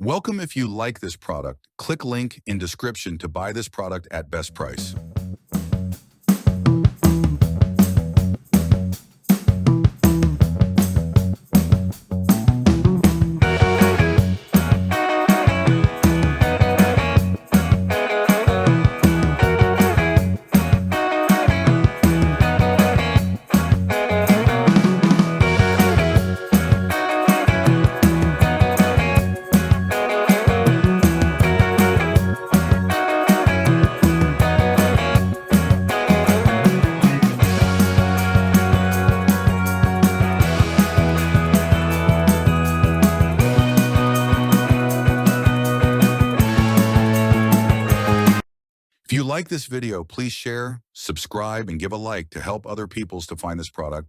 Welcome. If you like this product, click link in description to buy this product at best price. If you like this video, please share, subscribe, and give a like to help other people to find this product.